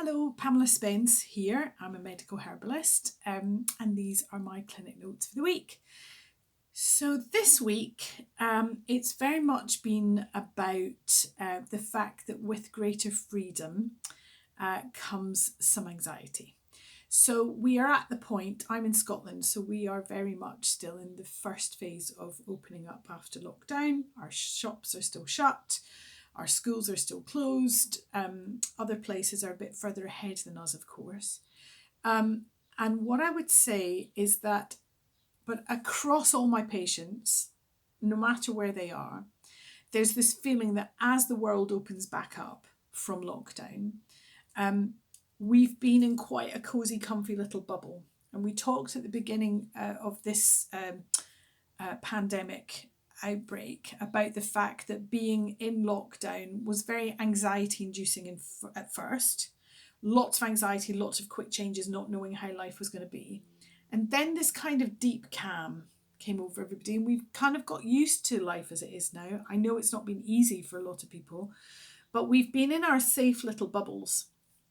Hello, Pamela Spence here. I'm a medical herbalist, and these are my clinic notes for the week. So, this week, it's very much been about the fact that with greater freedom comes some anxiety. So, we are at the point, I'm in Scotland, so we are very much still in the first phase of opening up after lockdown. Our shops are still shut. Our schools are still closed. Other places are a bit further ahead than us, of course. And what I would say is that, but across all my patients, no matter where they are, there's this feeling that as the world opens back up from lockdown, we've been in quite a cozy, comfy little bubble. And we talked at the beginning of this pandemic outbreak about the fact that being in lockdown was very anxiety inducing at first. Lots of anxiety, lots of quick changes, not knowing how life was going to be. And then this kind of deep calm came over everybody, and we've kind of got used to life as it is now. I know it's not been easy for a lot of people, but we've been in our safe little bubbles,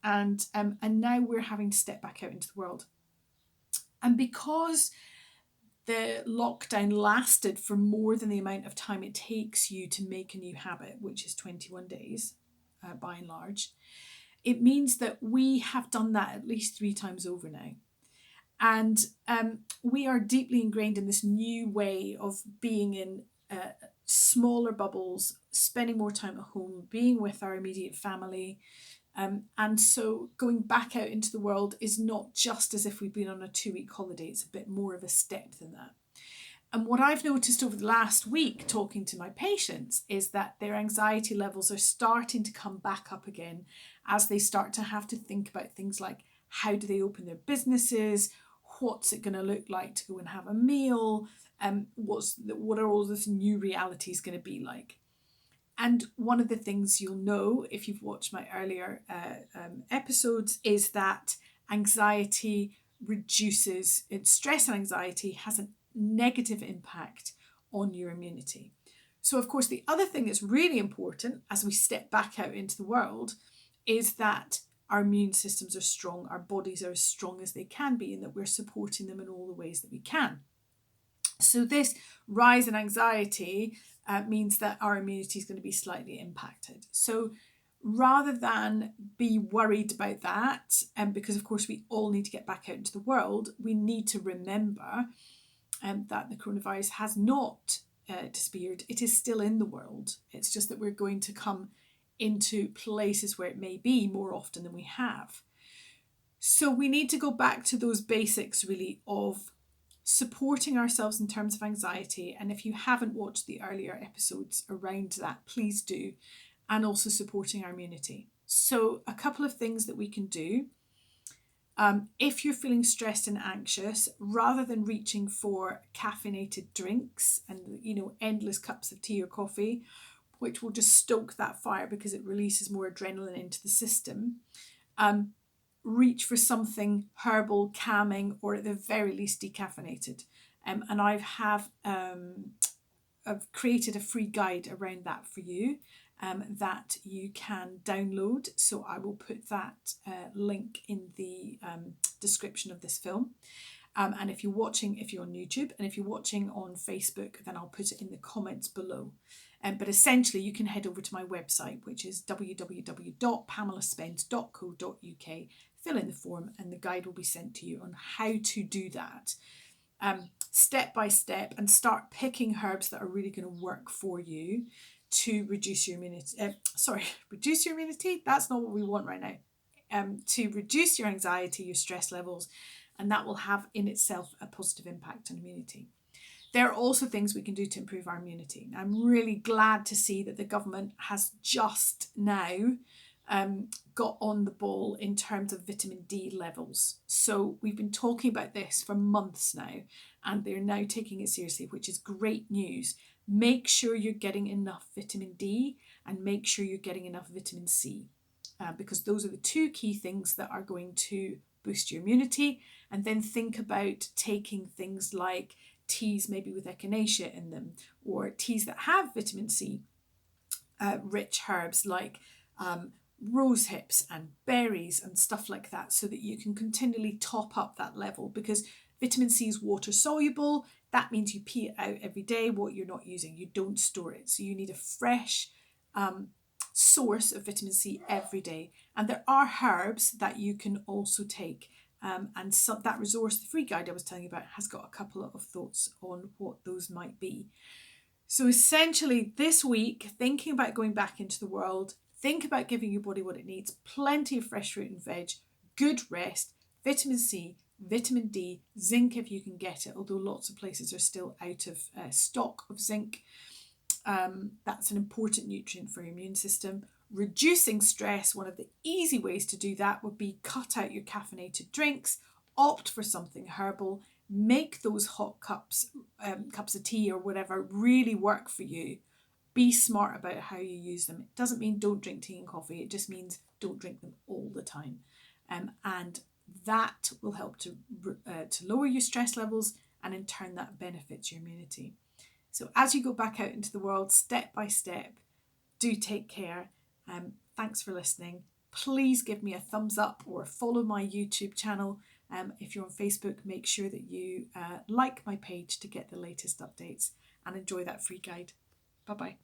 and now we're having to step back out into the world. And because the lockdown lasted for more than the amount of time it takes you to make a new habit, which is 21 days by and large, it means that we have done that at least 3 times over now. And we are deeply ingrained in this new way of being in smaller bubbles, spending more time at home, being with our immediate family. And so going back out into the world is not just as if we've been on a 2-week holiday, it's a bit more of a step than that. And what I've noticed over the last week talking to my patients is that their anxiety levels are starting to come back up again as they start to have to think about things like how do they open their businesses, what's it going to look like to go and have a meal, what are all these new realities going to be like. And one of the things you'll know if you've watched my earlier episodes is that anxiety reduces, stress and anxiety has a negative impact on your immunity. So, of course, the other thing that's really important as we step back out into the world is that our immune systems are strong, our bodies are as strong as they can be, and that we're supporting them in all the ways that we can. So this rise in anxiety means that our immunity is going to be slightly impacted. So rather than be worried about that, because of course we all need to get back out into the world, we need to remember that the coronavirus has not disappeared. It is still in the world. It's just that we're going to come into places where it may be more often than we have. So we need to go back to those basics really of supporting ourselves in terms of anxiety. And if you haven't watched the earlier episodes around that, please do. And also supporting our immunity. So a couple of things that we can do. If you're feeling stressed and anxious, rather than reaching for caffeinated drinks and endless cups of tea or coffee, which will just stoke that fire because it releases more adrenaline into the system, reach for something herbal, calming, or at the very least decaffeinated. And I've created a free guide around that for you that you can download. So I will put that link in the description of this film. And if you're on YouTube, and if you're watching on Facebook, then I'll put it in the comments below. But essentially, you can head over to my website, which is www.pamelaspence.co.uk, fill in the form, and the guide will be sent to you on how to do that step by step, and start picking herbs that are really going to work for you to reduce your immunity. Reduce your immunity? That's not what we want right now. To reduce your anxiety, your stress levels, and that will have in itself a positive impact on immunity. There are also things we can do to improve our immunity. I'm really glad to see that the government has just now got on the ball in terms of vitamin D levels. So we've been talking about this for months now, and they're now taking it seriously, which is great news. Make sure you're getting enough vitamin D and make sure you're getting enough vitamin C, because those are the 2 key things that are going to boost your immunity. And then think about taking things like teas maybe with echinacea in them, or teas that have vitamin C rich herbs like rose hips and berries and stuff like that, so that you can continually top up that level, because vitamin C is water soluble. That means you pee it out every day. What you're not using, you don't store it. So you need a fresh source of vitamin C every day. And there are herbs that you can also take. And so that resource, the free guide I was telling you about, has got a couple of thoughts on what those might be. So essentially this week, thinking about going back into the world, think about giving your body what it needs. Plenty of fresh fruit and veg, good rest, vitamin C, vitamin D, zinc if you can get it, although lots of places are still out of stock of zinc. That's an important nutrient for your immune system. Reducing stress, one of the easy ways to do that would be cut out your caffeinated drinks, opt for something herbal, make those hot cups of tea or whatever really work for you. Be smart about how you use them. It doesn't mean don't drink tea and coffee, it just means don't drink them all the time. And that will help to lower your stress levels, and in turn that benefits your immunity. So as you go back out into the world, step by step, do take care. Thanks for listening. Please give me a thumbs up or follow my YouTube channel. If you're on Facebook, make sure that you like my page to get the latest updates, and enjoy that free guide. Bye-bye.